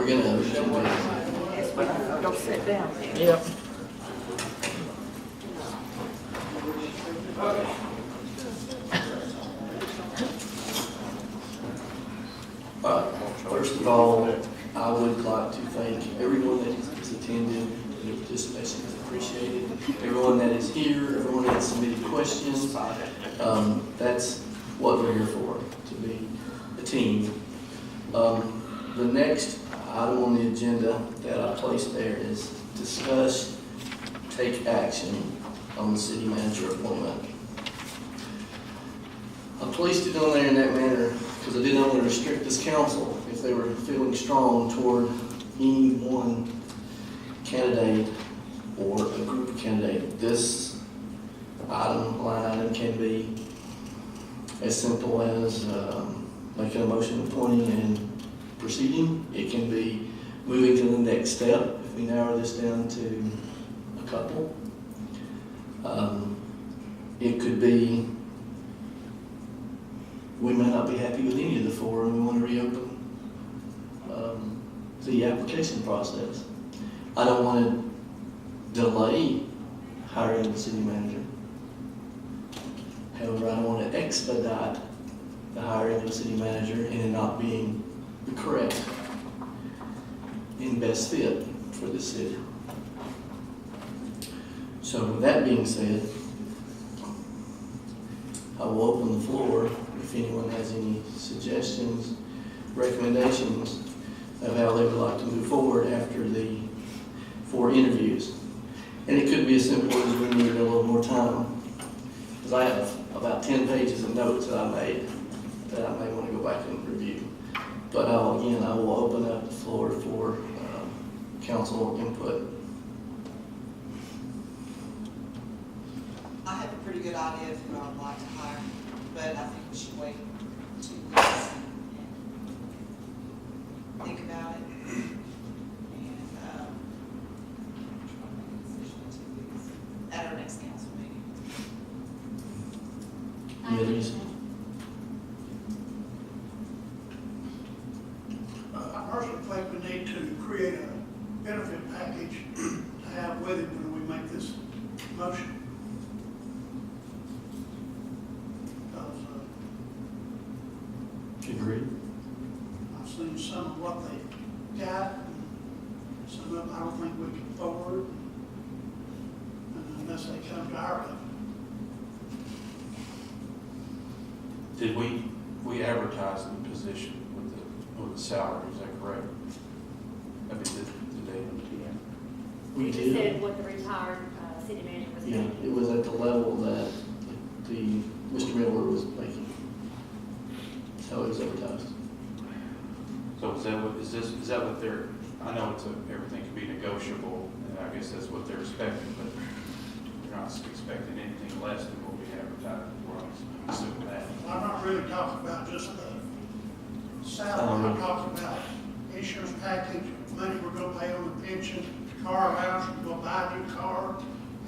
we're gonna. Yes, but go sit down. Yep. First of all, I would like to thank everyone that has attended. Your participation is appreciated. Everyone that is here, everyone that submitted questions. That's what we're here for, to be a team. The next item on the agenda that I placed there is discuss, take action on the city manager appointment. I placed it on there in that manner because I didn't want to restrict this council if they were feeling strong toward any one candidate or a group of candidates. This line item can be as simple as making a motion appointing and proceeding. It can be moving to the next step if we narrow this down to a couple. It could be we may not be happy with any of the four and we want to reopen the application process. I don't want to delay hiring the city manager. However, I don't want to expedite the hiring of the city manager and it not being the correct and best fit for the city. So with that being said, I will open the floor if anyone has any suggestions, recommendations of how they would like to move forward after the 4 interviews. And it could be as simple as we need a little more time, because I have about 10 pages of notes that I made that I may want to go back and review. But again, I will open up the floor for council input. I have a pretty good idea of who I would like to hire, but I think we should wait 2 weeks and think about it. And try to make a decision in 2 weeks at our next council meeting. Any others? I personally think we need to create a benefit package to have with it when we make this motion. Because Agreed. I've seen some of what they got, and some of them I don't think we can afford unless they come to our level. Did we advertise the position with the salary, is that correct? I mean, did they? We You did. said what the retired city manager was Yeah, making. it was at the level that the Mr. Miller was making. That's how it was advertised. So is that what they're, I know everything can be negotiable, and I guess that's what they're expecting, but they're not expecting anything less than what we advertised for, I'm assuming that. I'm not really talking about just the salary, I'm talking about insurance package, money we're gonna pay on the pension, car allowance, we're gonna buy a new car,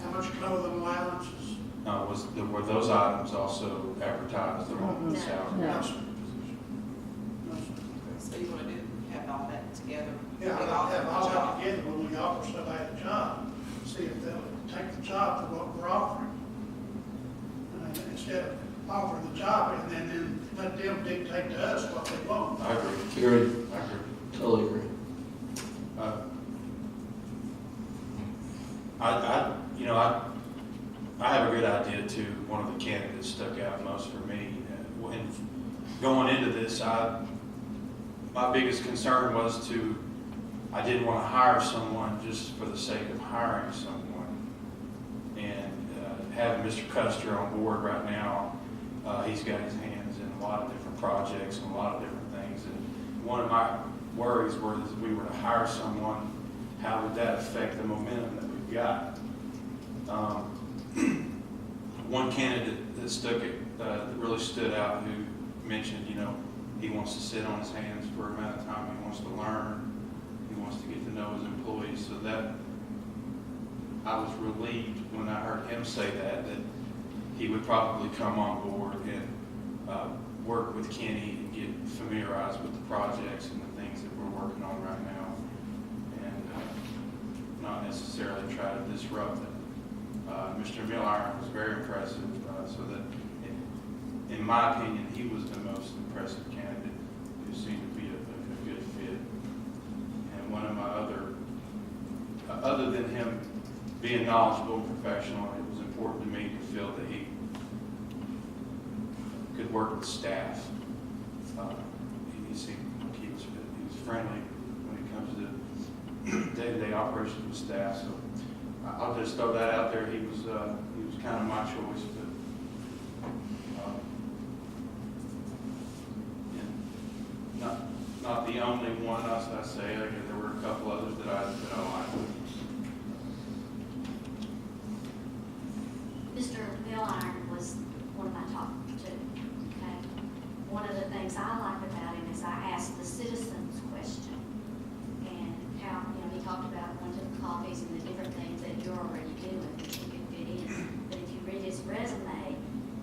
how much clothing allowances. Were those items also advertised along with the No. salary? No. position? No, sir. So you want to have all that together? Yeah, We I'll have all job. that together when we offer somebody a job, see if they'll take the job for what we're offering. Instead of offering the job and then let them dictate to us what they want. I agree. Agreed. I agree. Totally agree. I have a good idea too. One of the candidates stuck out most for me. When going into this, my biggest concern was I didn't want to hire someone just for the sake of hiring someone. And having Mr. Custer on board right now, he's got his hands in a lot of different projects and a lot of different things. And one of my worries was if we were to hire someone, how would that affect the momentum that we've got? One candidate that really stood out who mentioned, he wants to sit on his hands for a amount of time. He wants to learn. He wants to get to know his employees. So that I was relieved when I heard him say that he would probably come on board and work with Kenny and get familiarized with the projects and the things that we're working on right now. necessarily try to disrupt it. Mr. Milliron was very impressive, so that, in my opinion, he was the most impressive candidate who seemed to be a good fit. And one of my other than him being knowledgeable and professional, it was important to me to feel that he could work with staff. He seemed like he was friendly when it comes to day-to-day operations with staff. So I'll just throw that out there. He was kind of my choice, but and not the only one. I say there were a couple others that I liked. Mr. Milliron was one of my top two, okay? One of the things I liked about him is I asked the citizens question, and how, he talked about going to the coffees and the different things that you're already doing, that you can fit in. But if you read his resume,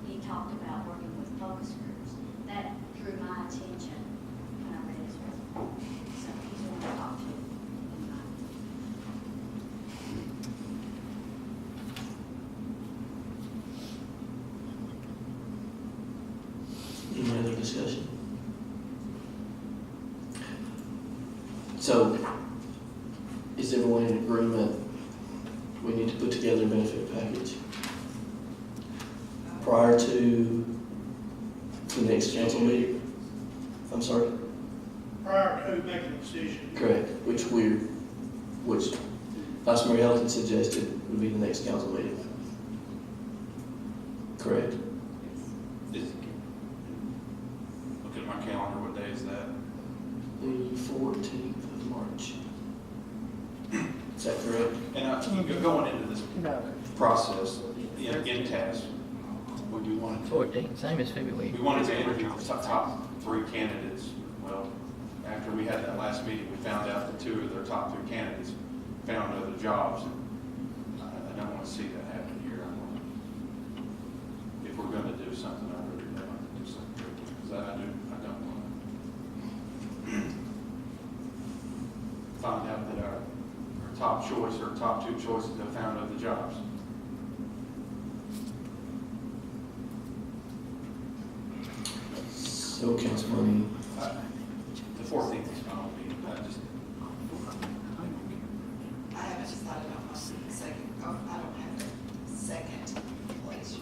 he talked about working with focus groups. That drew my attention when I read his resume. So he's one of the top two in my opinion. Any other discussion? So, is everyone in agreement we need to put together a benefit package prior to the next council meeting? I'm sorry? Prior to making a decision. Correct, which Vice Mayor Elton suggested would be the next council meeting. Correct? Look at my calendar. What day is that? The 14th of March. Is that correct? And going into this No. process in task, we wanted to 14, same as February. We wanted to interview the top three candidates. Well, after we had that last meeting, we found out that two of their top three candidates found other jobs. And I don't want to see that happen here. If we're going to do something, I really don't want to do something, because I don't want to find out that our top choice or top two choices have found other jobs. So, Councilman, The 14th is fine with me. I haven't decided on my second, I don't have a second place yet.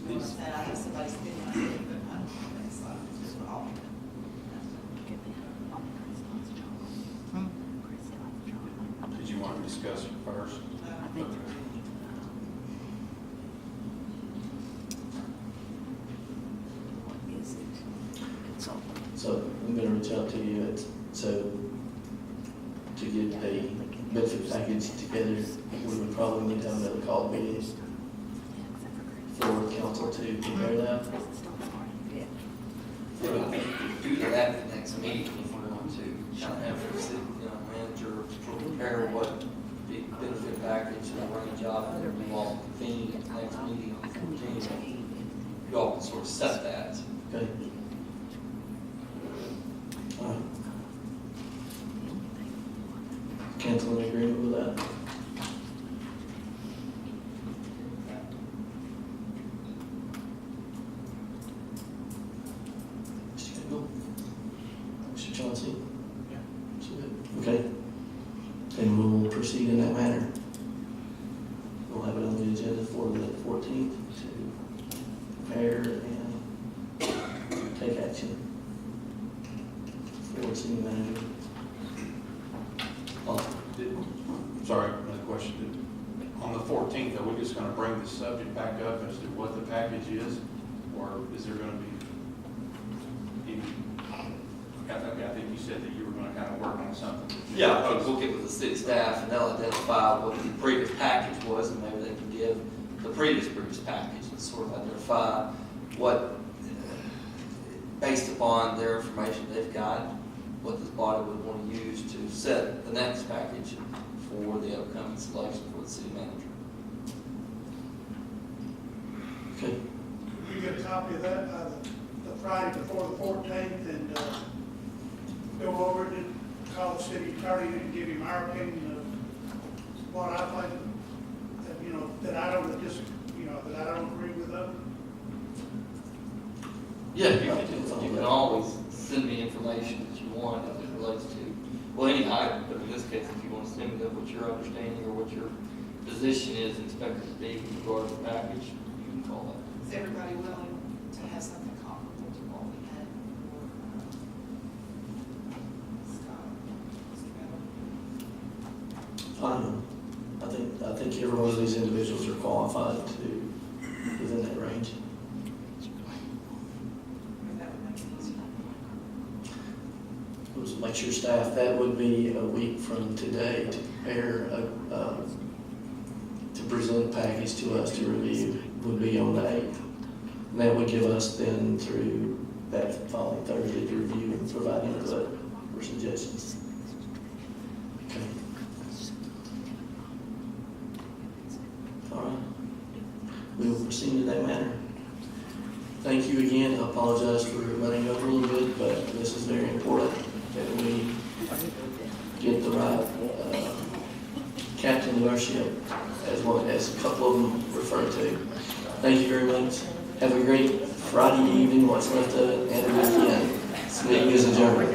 You know, I have somebody sitting on it, but I don't have that slot, it's just an alternate. Did you want to discuss it first? Okay. so I'm going to reach out to you to get a benefit package together. We would probably need to have another call meeting for council to prepare that. Do that at the next meeting if we're going to kind of have the city manager prepare what the benefit package and run the job and everything all convenient at the next meeting on the 14th. You all can sort of set that. Okay? All right. Council in agreement with that? Mr. Cagle? Mr. Chauncey? Okay. And we'll proceed in that manner. We'll have it on the agenda for the 14th to prepare and take action for city manager. Sorry, another question. On the 14th, are we just going to bring the subject back up as to what the package is? Or is there going to be, I think you said that you were going to kind of work on something. Yeah, we'll get with the city staff and they'll identify what the previous package was, and maybe they can give the previous package and sort of identify what, based upon their information they've got, what this body would want to use to set the next package for the upcoming selection for the city manager. Okay. You get a copy of that by the Friday before the 14th and go over it and call the city attorney and give him our opinion what I think, that, you know, that I don't that I don't agree with them. Yeah, you can always send me information that you want as it relates to, well, any item, but in this case, if you want to send me what your understanding or what your position is expected to be with regard to the package, you can call that. Is everybody willing to have something comparable to what we had for, Scott? Mr. Miller? I think every one of these individuals are qualified to, within that range. That would make it easier. Let's make sure staff, that would be a week from today to prepare, to present a package to us to review, would be on the 8th. And that would give us then through that following Thursday to review and provide input or suggestions. Okay. All right. We will proceed in that manner. Thank you again. I apologize for running over a little bit, but this is very important that we get the right captain of our ship, as well as a couple of them referred to. Thank you very much. Have a great Friday evening, what's left of it, and a weekend. This meeting is adjourned.